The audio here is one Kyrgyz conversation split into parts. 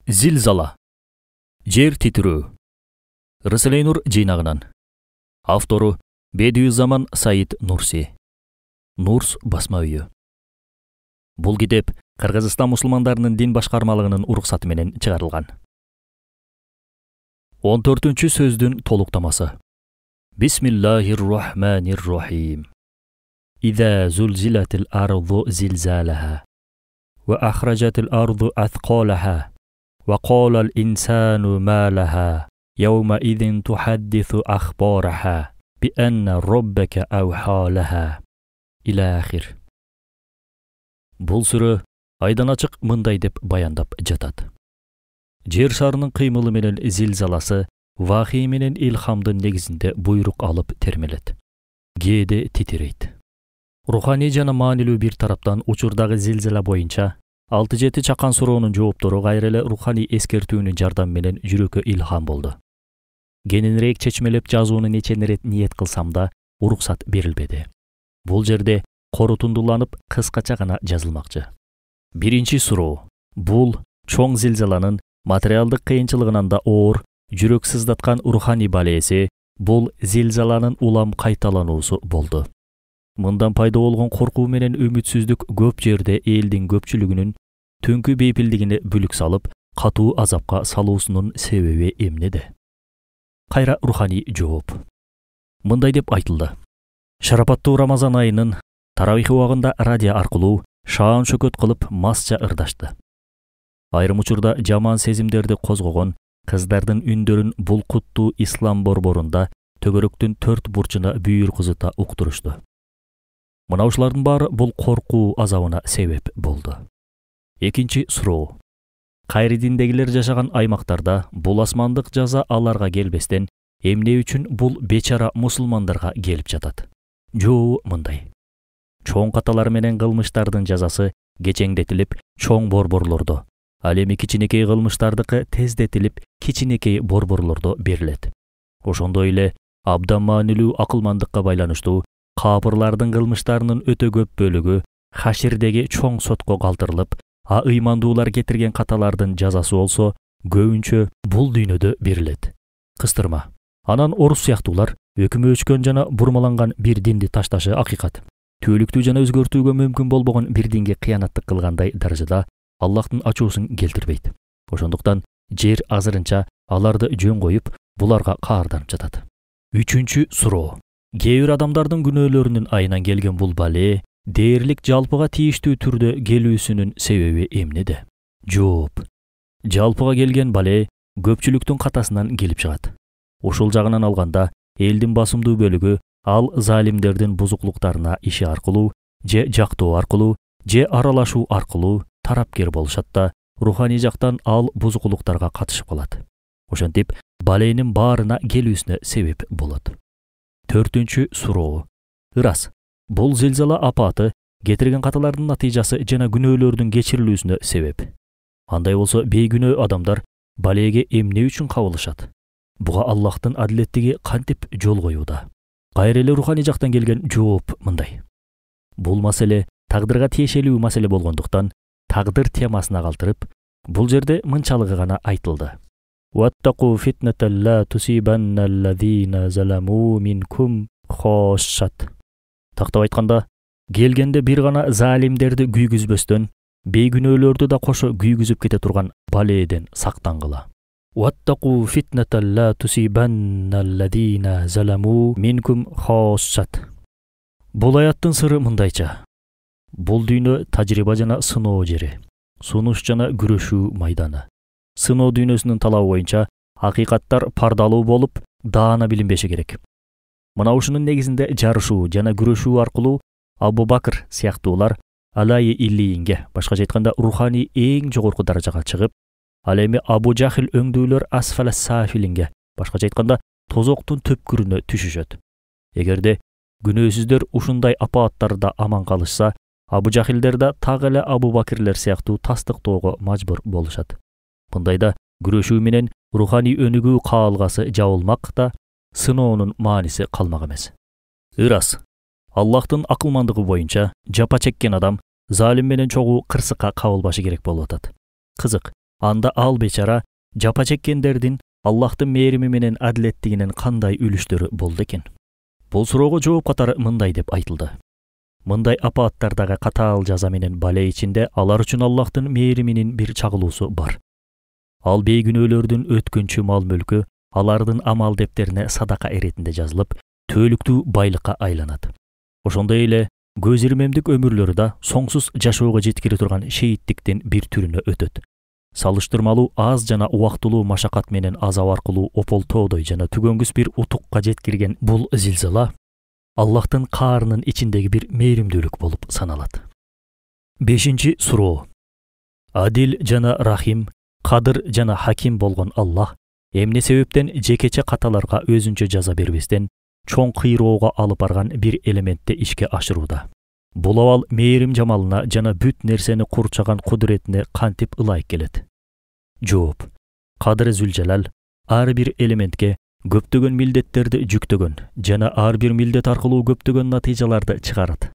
Зилзала. Жер титирөө. Рыселейнур жыйнагынан. Автору Бедиюззаман Саид Нурси. Нурс басма үйү. Бул китеп Кыргызстан мусулмандарынын дин башкармалыгынын уруксаты менен чыгарылган. 14-чү сөздүн толуктамасы. Бисмиллахир-рахманир-рахим. إذا زلزلت الأرض زلزالها وأخرجت الأرض أثقالها وقال الإنسان ما لها يومئذ تحدث أخبارها بأن ربك أوحى لها إلى آخر. Бул сүрө айдан ачык мындай деп баяндап жатат. Жер шарынын кыймылы менен зилзаласы вахий менен илхамдын негизинде буйрук алып термелет. Кээде титирейт. Руханий жана маанилүү бир тараптан учурдагы зилзала боюнча 6-7 чакан суроонун жооптору кайра эле руханий эскертүүнүн жардамы менен жүрөккө илхам болду. Кененирээк чечмелеп жазууну нечен ирет ниет кылсам да уруксат берилбеди. Бул жерде корутундуланып кыскача гана жазылмакчы. Биринчи суроо. Бул чоң зилзаланын материалдык кыйынчылыгынан да оор, жүрөк сыздаткан руханий балеси, бул зилзаланын улам кайталануусу болду. Мындан пайда болгон коркуу менен үмүтсүздүк көп жерде элдин көпчүлүгүнүн түнкү бейпилдигине бүлүк салып, катуу азапка салуусунун себеби эмнеде? Кайра руханий жооп. Мындай деп айтылды. Шарапаттуу Рамазан айынын таравих убагында радио аркылуу шаан шөкөт кылып масча ырдашты. Айрым учурда жаман сезимдерди козгогон кыздардын үндөрүн бул куттуу ислам борборунда төгөрөктүн 4 бурчуна бүйүр кызыта уктурушту. Мына ушулардын баары бул коркуу азабына себеп болду. Экинчи суроо. Кайры диндегилер жашаган аймактарда бул асмандык жаза аларга келбестен, эмне үчүн бул бечара мусулмандарга келип жатат? Жоо мындай. Чоң каталар менен кылмыштардын жазасы кечеңдетилип, чоң борборлордо, ал эми кичинекей кылмыштардыкы тездетилип, кичинекей борборлордо берилет. Ошондой эле абдан маанилүү акылмандыкка байланыштуу капырлардын кылмыштарынын өтө көп бөлүгү хаширдеги чоң сотко калтырылып, а ыймандуулар кетирген каталардын жазасы болсо көбүнчө бул дүйнөдө берилет. Кыстырма. Анан орус сыяктуулар өкүмө өчкөн жана бурмаланган бир динди ташташы акыйкат. Түөлүктүү жана өзгөртүүгө мүмкүн болбогон бир динге кыянаттык кылгандай даражада Аллахтын ачуусун келтирбейт. Ошондуктан жер азырынча аларды жөн коюп, буларга каарданып жатат. Үчүнчү суроо. Кээ бир адамдардын күнөөлөрүнүн айынан келген бул бале дээрлик жалпыга тийиштүү түрдө келүүсүнүн себеби эмнеде? Жооп. Жалпыга келген бале көпчүлүктүн катасынан келип чыгат. Ушул жагынан алганда элдин басымдуу бөлүгү ал залимдердин бузуклуктарына иши аркылуу, же жактоо аркылуу, же аралашуу аркылуу тарапкер болушат да, руханий жактан ал бузуклуктарга катышып калат. Ошентип, баленин баарына келүүсүнө себеп болот. Төртүнчү суроо. Ырас. Бул зилзала апаты кетирген каталардын натыйжасы жана күнөөлөрдүн кечирилүүсүнө себеп. Андай болсо бейгүнөө адамдар балеге эмне үчүн кабылышат? Буга Аллахтын адилеттиги кантип жол коюуда? Кайра эле руханий жактан келген жооп мындай. Бул маселе тагдырга тиешелүү маселе болгондуктан, тагдыр темасына калтырып, бул жерде мынчалыгы гана айтылды. Ваттaqu fitnatan la tusibanna alladhina zalamu minkum khassat. Тактап айтканда, келгенде бир гана залимдерди күйгүзбөстөн, бейгүнөөлөрдү да кошо күйгүзүп кете турган баледен сактангыла. Ваттaqu fitnatan la tusibanna alladhina zalamu minkum khassat. Бул аяттын сыры мындайча. Бул дүйнө тажрыйба жана сыноо жери, сунуш жана күрөшүү майданы. Сыноо дүйнөсүнүн талабы боюнча акыйкаттар пардалуу болуп, даана билинбеши керек. Мына ушунун негизинде жарышуу жана күрөшүү аркылуу Абу Бакр сыяктуулар алайы иллиинге, башкача айтканда руханий эң жогорку даражага чыгып, ал эми Абу Жахил өңдүүлөр асфала сафилинге, башкача айтканда тозоктун төпкүрүнө түшүшөт. Эгерде күнөөсүздөр ушундай апааттарда аман калышса, Абу Жахилдер да так эле Абу Бакирлер сыяктуу тастыктоого мажбур болушат. Мындайда күрөшүү менен руханий өнүгүү каалгасы жабылмак да, сыноонун мааниси калмак эмес. Ырас. Аллахтын акылмандыгы боюнча жапа чеккен адам залим менен чогуу кырсыкка кабылбашы керек болуп атат. Кызык, Анда ал бечара жапа чеккендердин Аллахтын мээрими менен адилеттигинин кандай үлүштөрү болду экен? Бул суроого жооп катары мындай деп айтылды. Мындай апааттардагы катаал жаза менен бале ичинде алар үчүн Аллахтын мээриминин бир чагылуусу бар. Ал бейгүнөөлөрдүн өткүнчү мал мүлкү алардын амал дептерине садака иретинде жазылып, түөлүктүү байлыкка айланат. Ошондой эле көз ирмемдик өмүрлөрү да соңсуз жашоого жеткире турган шейиттиктин бир түрүнө өтөт. Салыштырмалуу аз жана убактылуу машакат менен азап аркылуу ополтоодой жана түгөнгүс бир утукка жеткирген бул зилзала Аллахтын каарынын ичиндеги бир мээримдүүлүк болуп саналат. 5-чи суроо. Адил жана Рахим, Кадыр жана Хаким болгон Аллах эмне себептен жекече каталарга өзүнчө жаза бербестен чоң кыйроого алып барган бир элементти ишке ашырууда? Бул абал мээрим жамалына жана бүт нерсени курчаган кудуретине кантип ылайык келет? Жооп. Кадыр Зүлжалал ар бир элементке көптөгөн милдеттерди жүктөгөн жана ар бир милдет аркылуу көптөгөн натыйжаларды чыгарат.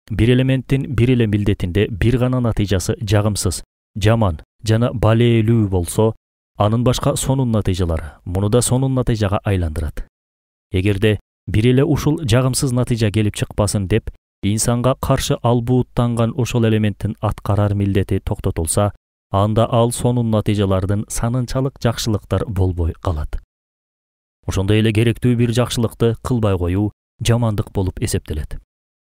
Бир элементтин бир эле милдетинде бир гана натыйжасы жагымсыз, жаман жана балээлүү болсо, анын башка сонун натыйжалары муну да сонун натыйжага айландырат. Эгерде бир эле ушул жагымсыз натыйжа келип чыкпасын деп инсанга каршы албууттанган ошол элементтин аткарар милдети токтотулса, анда ал сонун натыйжалардын санынчалык жакшылыктар болбой калат. Ошондой эле керектүү бир жакшылыкты кылбай коюу жамандык болуп эсептелет.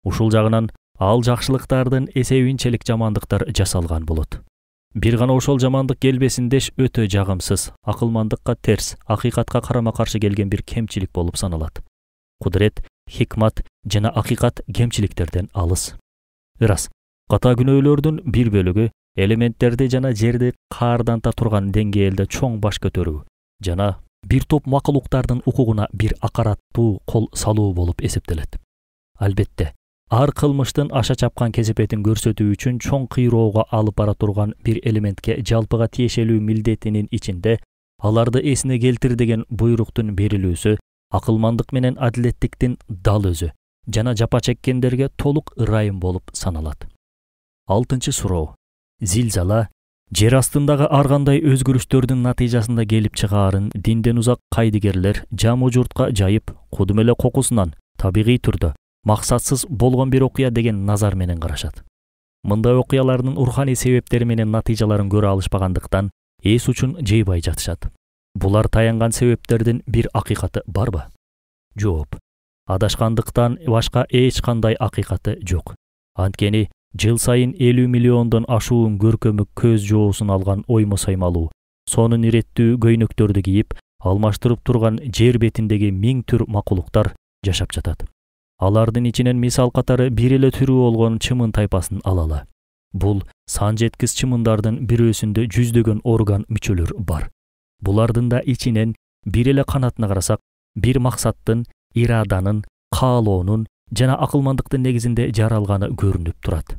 Ушул жагынан ал жакшылыктардын эсебинчелик жамандыктар жасалган болот. Бир гана ошол жамандык келбесиндеш өтө жагымсыз, акылмандыкка терс, акыйкатка карама-каршы келген бир кемчилик болуп саналат. Кудурет, хикмат жана акыйкат кемчиликтерден алыс. Ырас, ката күнөөлөрдүн бир бөлүгү элементтерди жана жерди каарданта турган деңгээлде чоң баш көтөрүү жана бир топ макулуктардын укугуна бир акараттуу кол салуу болуп эсептелет. Албетте, ар кылмыштын аша чапкан кесепетин көрсөтүү үчүн чоң кыйроого алып бара турган бир элементке жалпыга тиешелүү милдетинин ичинде аларды эсине келтир деген буйруктун берилүүсү акылмандык менен адилеттиктин дал өзү жана жапа чеккендерге толук ырайым болуп саналат. 6-чы суроо. Зилзала жер астындагы ар кандай өзгөрүштөрдүн натыйжасында келип чыгаарын динден узак кайдыгерлер жамуу журтка жайып, кудум эле кокусунан табигый түрдө максатсыз болгон бир окуя деген назар менен карашат. Мындай окуялардын руханий себептери менен натыйжаларын көрө алышпагандыктан эс учун жыйбай жатышат. Булар таянган себептердин бир акыйкаты барбы? Жооп. Адашкандыктан башка эч кандай акыйкаты жок. Анткени жыл сайын 50 миллиондон ашуун көркөмүк көз жоосун алган оймо саймалуу, сонун иреттүү көйнөктөрдү кийип, алмаштырып турган жер бетиндеги 1000 түр макулуктар жашап жатат. Алардын ичинен мисал катары бир эле түрү болгон чымын тайпасын алалы. Бул сан жеткис чымындардын бирөөсүндө жүздөгөн орган мүчөлөр бар. Булардын да ичинен бир эле канатына карасак, бир максаттын, ираданын, каалоонун жана акылмандыктын негизинде жаралганы көрүнүп турат.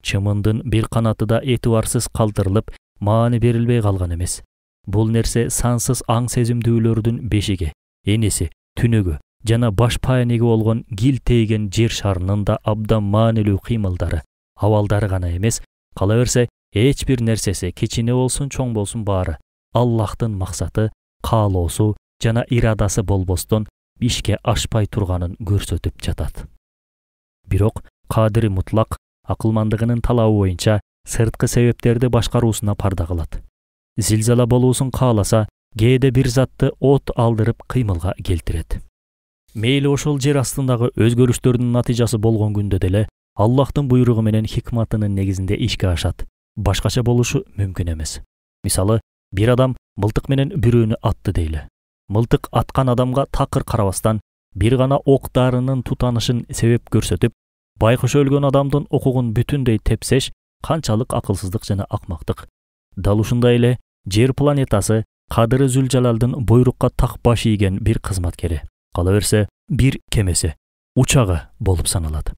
Чымындын бир канаты да этибарсыз калтырылып, маани берилбей калган эмес. Бул нерсе сансыз аң сезимдүүлөрдүн бешиги, энеси, түнөгү жана баш пайнеги болгон гил тийген жер шарынын да абдан маанилүү кыймылдары, абалдары гана эмес, кала берсе эч бир нерсеси, кичине болсун, чоң болсун баары Аллахтын максаты, каалоосу жана ирадасы болбостон ишке ашпай турганын көрсөтүп жатат. Бирок Кадири мутлак акылмандыгынын талабы боюнча сырткы себептерди башкаруусуна парда кылат. Зилзала болуусун кааласа, кээде бир затты от алдырып кыймылга келтирет. Мейли ошол жер астындагы өзгөрүштөрдүн натыйжасы болгон күндө деле Аллахтын буйругу менен хикматынын негизинде ишке ашат. Башкача болушу мүмкүн эмес. Мисалы, бир адам мылтык менен бирөөнү атты дейли. Мылтык аткан адамга такыр карабастан бир гана ок дарынын тутанышын себеп көрсөтүп, байкуш өлгөн адамдын укугун бүтүндөй тепсеш канчалык акылсыздык жана акмактык. Дал ушундай эле жер планетасы Кадыры Зүлжалалдын буйрукка так баш ийген бир кызматкери, кала берсе бир кемеси, учагы болуп саналат.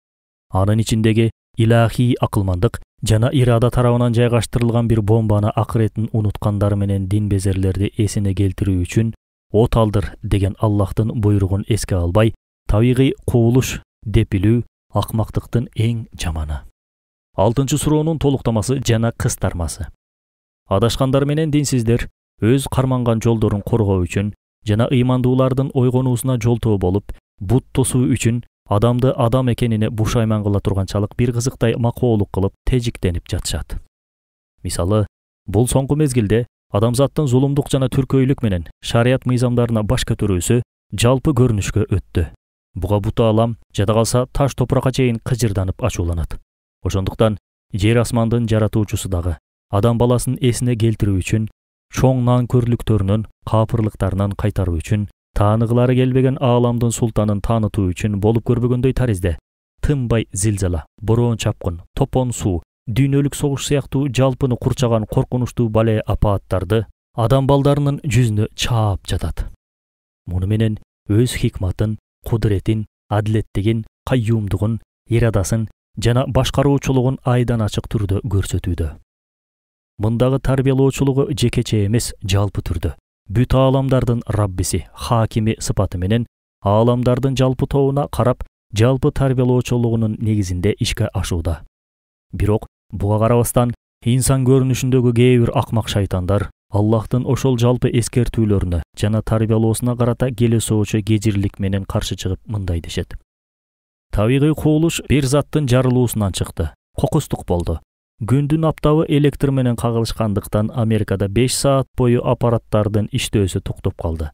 Анын ичиндеги илахий акылмандык жана ирада тарабынан жайгаштырылган бир бомбаны акыретін унуткандары менен дин безерлерди эсине келтирүү үчүн от алдыр деген Аллахтын буйругун эске албай, табигый кубулуш деп билүү акмактыктын эң жаманы. 6-чы суроонун толуктамасы жана кыстармасы. Адашкандар менен динсиздер өз карманган жолдорун коргоо үчүн жана ыймандуулардын ойгонуусуна жолтоо болуп, бут тосуу үчүн адамды адам экенине бушайман кыла турганчалык бир кызыктай макоолук кылып тежиктенип жатышат. Мисалы, бул соңку мезгилде адамзаттын зулумдук жана түркөйлүк менен шарият мыйзамдарына баш көтөрүүсү жалпы көрүнүшкө өттү. Буга бут алам жада калса таш топуракка чейин кыжырданып ачууланат. Ошондуктан жер асмандын жаратуучусу дагы адам баласын эсине келтирүү үчүн, чоң нанкөрлүктөрүнөн, капырлыктарынан кайтаруу үчүн, тааныгылары келбеген ааламдын султанын таанытуу үчүн болуп көрбөгөндөй таризде тынбай зилзала, бороон чапкын, топон суу, дүйнөлүк согуш сыяктуу жалпыны курчаган коркунучтуу бале апааттарды адам балдарынын жүзүнө чаап жатат. Муну менен өз хикматын, кудуретин, адилеттигин, кайюмдугун, ирадасын жана башкаруучулугун айдан ачык түрдө көрсөтүүдө. Мындагы тарбиялоочулугу жекече эмес, жалпы түрдө бүт ааламдардын Раббиси, хакими сыпаты менен ааламдардын жалпы тобуна карап, жалпы тарбиялоочулугунун негизинде ишке ашууда. Бирок буга карабастан инсан көрүнүшүндөгү кээ бир акмак шайтандар Аллахтын ошол жалпы эскертүүлөрүнө жана тарбиялоосуна карата келесоочу кежирлик менен каршы чыгып мындай дешет. Табигый кубулуш бир заттын жарылуусунан чыкты. Кокустук болду. Күндүн аптабы электр менен кагылышкандыктан Америкада 5 саат бою аппараттардын иштөөсү токтоп калды.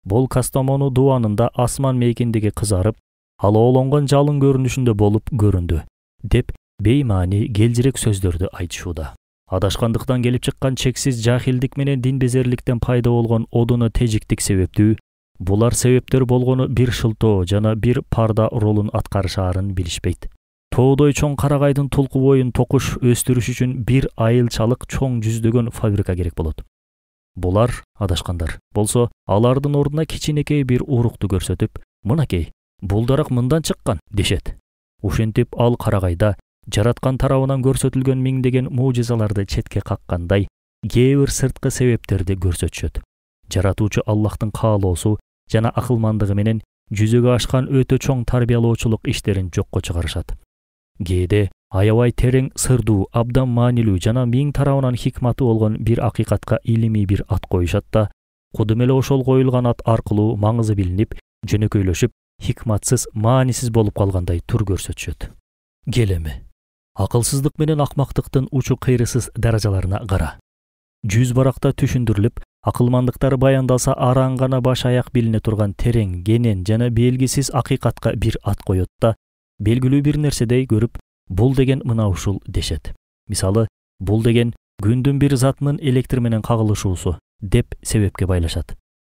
Бул Кастамону дубанында асман мейкиндиги кызарып, алоолонгон жалын көрүнүшүндө болуп көрүндү, деп беймани келжирек сөздөрдү айтышууда. Адашкандыктан келип чыккан чексиз жахилдик менен динбезерликтен пайда болгон одуну тежиктик себептүү, булар себептер болгону бир шылтоо жана бир парда ролун аткарышаарын билишпейт. Тоодой чоң карагайдын тулку боюн токуш өстүрүш үчүн бир айылчалык чоң жүздөгөн фабрика керек болот. Булар, адашкандар, болсо алардын ордуна кичинекей бир урукту көрсөтүп, мынакей, бул дарак мындан чыккан дешет. Ушинтип ал карагайда жараткан тарабынан көрсөтүлгөн миңдеген мужизаларды четке каккандай, кээ бир сырткы себептерди көрсөтүшөт. Жаратуучу Аллахтын каалоосу жана акылмандыгы менен жүзөгө ашкан өтө чоң тарбиялоочулук иштерин жокко чыгарышат. Кээде аябай терең, сырдуу, абдан маанилүү жана миң тарабынан хикматы болгон бир акыйкатка илимий бир ат коюшат да, кудум эле ошол коюлган ат аркылуу маңызы билинип, жөнөкөйлөшүп, хикматсыз, маанисиз болуп калгандай тур көрсөтүшөт. Келеми, акылсыздык менен акмактыктын учу кыйрысыз даражаларына кара. Жүз баракта түшүндүрүлүп, акылмандыктары баяндалса араң гана баш аяк билине турган терең, кенен жана белгисиз акыйкатка бир ат коёт да, белгилүү бир нерседей көрүп, бул деген мына ушул дешет. Мисалы, бул деген күндүн бир затынын электр менен кагылышуусу деп себепке байлашат.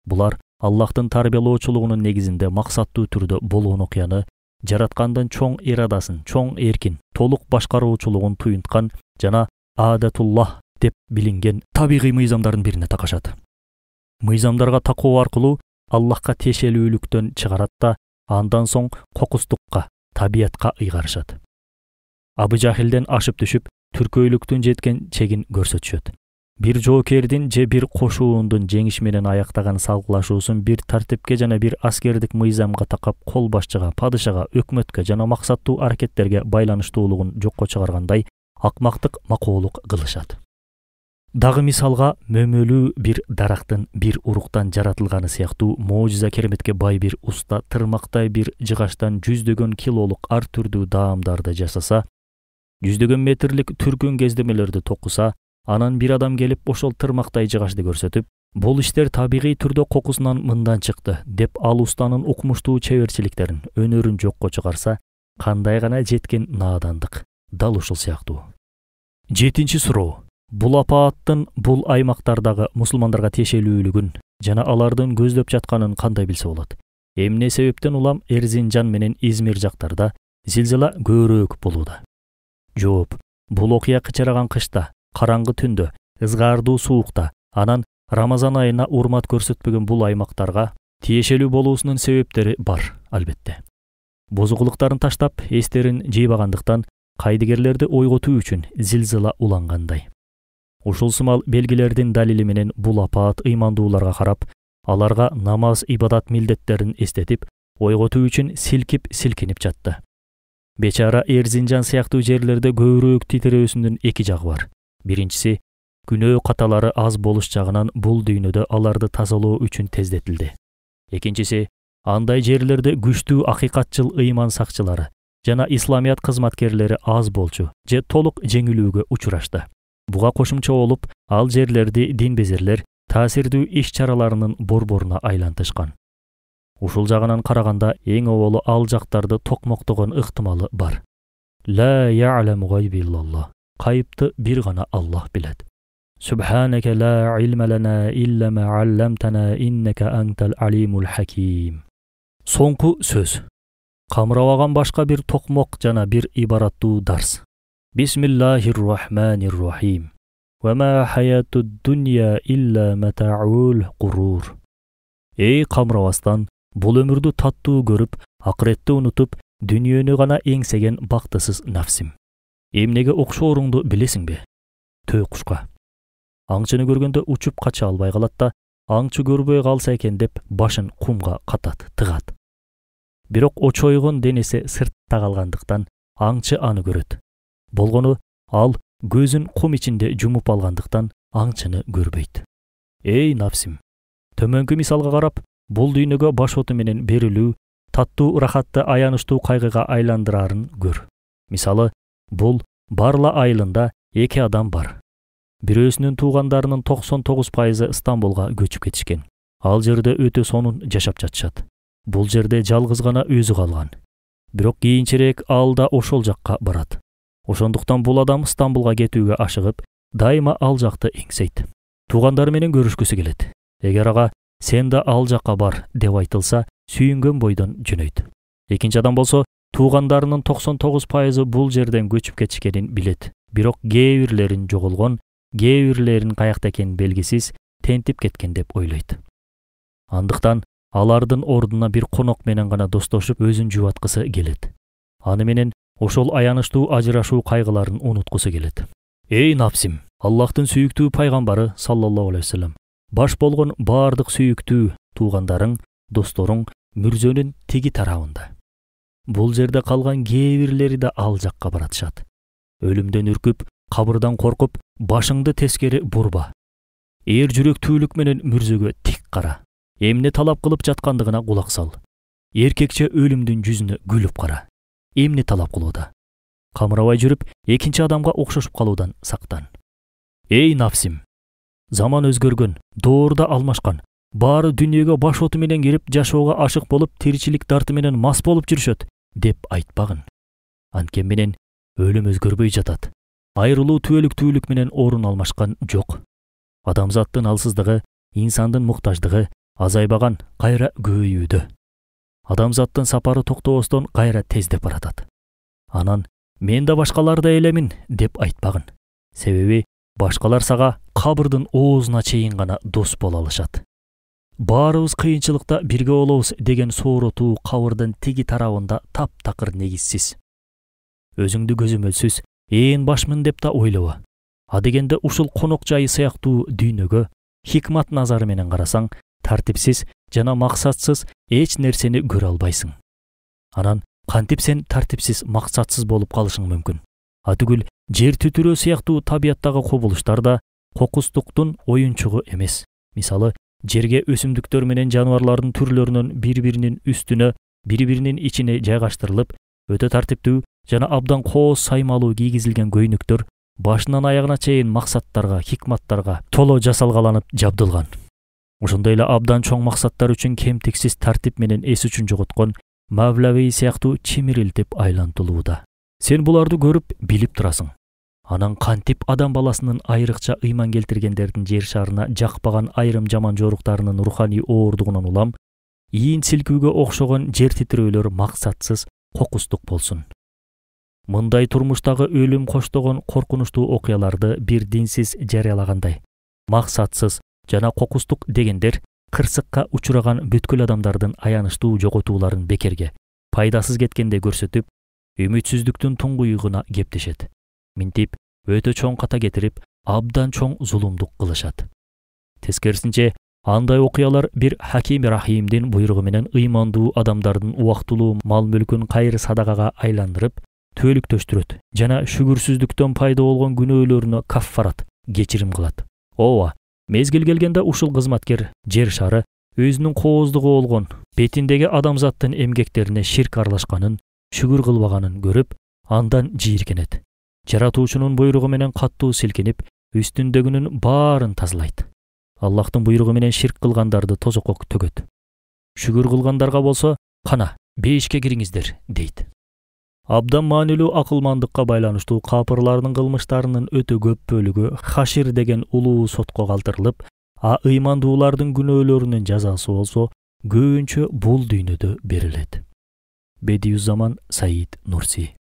Булар Аллахтын тарбиялоочулугунун негизинде максаттуу түрдө болгон окуяны, жараткандын чоң ирадасын, чоң эркин, толук башкаруучулугун туюнткан жана адатуллах деп билинген табигый мыйзамдардын бирине такашат. Мыйзамдарга такоо аркылуу Аллахка тиешелүүлүктөн чыгарат да, андан соң кокустукка, табиятка ыйгарышат. Абы Жахилден ашып түшүп, түркөйлүктүн жеткен чегин көрсөтүшөт. Бир жоокердин же бир кошуундун жеңиш менен аяктаган салгылашуусун бир тартипке жана бир аскердик мыйзамга такап кол башчыга, падышага, өкмөткө жана максаттуу аракеттерге байланыштуулугун жокко чыгаргандай акмактык макоолук кылышат. Дагы мисалга, мөмөлүү бир дарактын бир уруктан жаратылганы сыяктуу моожиза кереметке бай бир уста тырмактай бир жыгачтан жүздөгөн килолук ар түрдүү даамдарды жасаса, жүздөгөн метрлик түркүн кездемелерди токуса, анан бир адам келип ошол тырмактай жыгачты көрсөтүп, бул иштер табигый түрдө кокусунан мындан чыкты деп ал устанын укмуштуу чеберчиликтерин, өнөрүн жокко чыгарса, кандай гана жеткен наадандык. Дал ушул сыяктуу. 7-чи суроо. Бул апааттын бул аймактардагы мусулмандарга тиешелүүлүгүн жана алардын көздөп жатканын кандай билсе болот? Эмне себептен улам Эрзинжан менен Измир жактарда зилзала көбүрөөк болууда? Жооп: бул окуя кычыраган кышта, караңгы түндө, ызгаардуу суукта, анан Рамазан айына урмат көрсөтпөгөн бул аймактарга тиешелүү болуусунун себептери бар, албетте. Бозукулуктарын таштап, эстерин жыйбагандыктан кайдыгерлерди ойготуу үчүн зилзала улангандай. Ушул сымал белгилердин далили менен бул апаат ыймандууларга карап, аларга намаз ибадат милдеттерин эстетип, ойготуу үчүн силкип-силкинип жатты. Бечара Эрзинжан сыяктуу жерлерде көбүрөөк титирөөсүнүн эки жагы бар. Биринчиси, Күнөө каталары аз болуш жагынан бул дүйнөдө аларды тазалоо үчүн тездетилди. Экинчиси, андай жерлерде күчтүү акыйкатчыл ыйман сакчылары жана исламият кызматкерлери аз болчу же толук жеңилүүгө учурашты. Буга кошумча болуп, ал жерлерди динбезерлер таасирдүү иш-чараларынын борборуна айлантышкан. Ушул жагынан караганда эң оболу ал жактарды токмоктогон ыктымалы бар. Ла я'ламу гайбиллаллах. Кайыпты бир гана Аллах билет. Субханака ла илма лана илля ма алламтана иннека антал алимул хаким. Соңку сөз. Камырабаган башка бир токмок жана бир ибараттуу дарс. Бисмиллахир-рахманир-рахим. Ва ма хаятуд дунья илля мата'ул гурур. Эй камырабастан, бул өмүрдү таттуу көрүп, акыретти унутуп, дүнүйөнү гана эңсеген бактысыз нафсим. Эмнеге окшооруңду билесиңби? Төө кушка. Аңчыны көргөндө учуп кача албай калат да, аңчы көрбөй калса экен деп башын кумга катат, тыгат. Бирок очойгон денеси сыртта калгандыктан аңчы аны көрөт. Болгону ал көзүн кум ичинде жумуп алгандыктан аңчыны көрбөйт. Эй нафсим, төмөнкү мисалга карап, бул дүйнөгө баш оту менен берилүү, таттуу рахатты аянычтуу кайгыга айландырарын көр. Мисалы, бул Барла айылында эки адам бар. Бирөөсүнүн туугандарынын 99% Стамбулга көчүп кетишкен. Ал жерде өтө сонун жашап жатышат. Бул жерде жалгыз гана өзү калган. Бирок кийинчерээк ал да ошол жакка барат. Ошондуктан бул адам Стамбулга кетүүгө ашыгып, дайыма ал жакты эңсейт. Туугандары менен көрүшкүсү келет. Эгер ага сен да ал жакка бар деп айтылса, сүйүнгөн бойдон жөнөйт. Экинчи адам болсо, туугандарынын 99% бул жерден көчүп кетишкенин билет. Бирок кээ бирлерин жоголгон, кээ бирлерин каякта экени белгисиз тентип кеткен деп ойлойт. Андыктан алардын ордуна бир конок менен гана достошуп өзүн жубаткысы келет. Аны менен ошол аянычтуу ажырашуу кайгыларын унуткусу келет. Эй нафсим, Аллахтын сүйүктүү пайгамбары саллаллаху алейхи вассалам баш болгон бардык сүйүктүү туугандарың, досторуң мүрзөнүн тиги тарабында. Бул жерде калган кээ бирлери да ал жакка баратышат. Өлүмдөн үркүп, кабырдан коркуп, башыңды тескери бурба. Эр жүрөктүүлүк менен мүрзөгө тик кара. Эмне талап кылып жаткандыгына кулак сал. Эркекче өлүмдүн жүзүнө күлүп кара. Эмне талап кылууда? Камырабай жүрүп, экинчи адамга окшошуп калуудан сактан. Эй нафсим, заман өзгөргөн, доорда алмашкан. Баары дүнүйөгө баш оту менен кирип, жашоого ашык болуп, тиричилик дарты менен мас болуп жүрүшөт деп айтпагын. Анткени менен өлүм өзгөрбөй жатат. Айрылуу түбөлүктүүлүк менен орун алмашкан жок. Адамзаттын алсыздыгы, инсандын муктаждыгы азайбаган, кайра көбөйүүдө. Адамзаттын сапары токтобостон кайра тездеп баратат. Анан мен да башкалардай элемин деп айтпагын. Себеби башкалар сага кабырдын оозуна чейин гана дос боло алышат. Баарыбыз кыйынчылыкта бирге болобуз деген сооротуу кабырдын тиги тарабында таптакыр негизсиз. Өзүңдү көзөмөлсүз ээн башмын деп да ойлобо. А дегенде ушул конок жайы сыяктуу дүйнөгө хикмат назары менен карасаң, тартипсиз жана максатсыз эч нерсени көрө албайсың. Анан кантип сен тартипсиз, максатсыз болуп калышың мүмкүн? Атүгүл жер түтүрөө сыяктуу табияттагы кубулуштар да кокустуктун оюнчугу эмес. Мисалы, жерге өсүмдүктөр менен жаныбарлардын түрлөрүнүн бири-биринин үстүнө, бири-биринин ичине жайгаштырылып, өтө тартиптүү жана абдан кооз саймалуу кийгизилген көйнөктөр башынан аягына чейин максаттарга, хикматтарга толо жасалгаланып жабдылган. Ошондой эле абдан чоң максаттар үчүн кемтиксиз тартип менен эс үчүн жоготкон Мавлавий сыяктуу чимирилтип айлантылууда. Сен буларды көрүп, билип турасың. Анан кантип адам баласынын айрыкча ыйман келтиргендердин жер шарына жакпаган айрым жаман жоруктарынын руханий оордугунан улам, ийин силкүүгө окшогон жер титирөөлөр максатсыз, кокустук болсун. Мындай турмуштагы өлүм коштогон коркунучтуу окуяларды бир динсиз жарыялагандай, максатсыз жана кокустук дегендер кырсыкка учураган бүткүл адамдардын аянычтуу жоготууларын бекерге, пайдасыз кеткенде көрсөтүп, үмүтсүздүктүн туңгуюгуна кептешет. Минтип өтө чоң ката кетирип, абдан чоң зулумдук кылышат. Тескерисинче, андай окуялар бир Хаким Рахимдин буйругу менен ыймандуу адамдардын убактылуу мал-мүлкүн кайыр садакага айландырып, түбөлүктөштүрөт жана шүгүрсүздүктөн пайда болгон күнөөлөрүнө каффарат, кечирим кылат. Ооба, мезгил келгенде ушул кызматкер жер шары өзүнүн кооздугу болгон бетиндеги адамзаттын эмгектерине ширк аралашканын, шүгүр кылбаганын көрүп, андан жийиркенет. Жаратуучунун буйругу менен каттуу силкинип, үстүндөгүнүн баарын тазалайт. Аллахтын буйругу менен ширк кылгандарды тозокко төгөт. Шүгүр кылгандарга болсо, кана, бейишке кириңиздер, дейт. Абдан маанилүү акылмандыкка байланыштуу капырлардын кылмыштарынын өтө көп бөлүгү Хашир деген улуу сотко калтырылып, а ыймандуулардын күнөөлөрүнүн жазасы болсо көбүнчө бул дүйнөдө берилет. Бедиюззаман Саид Нурси.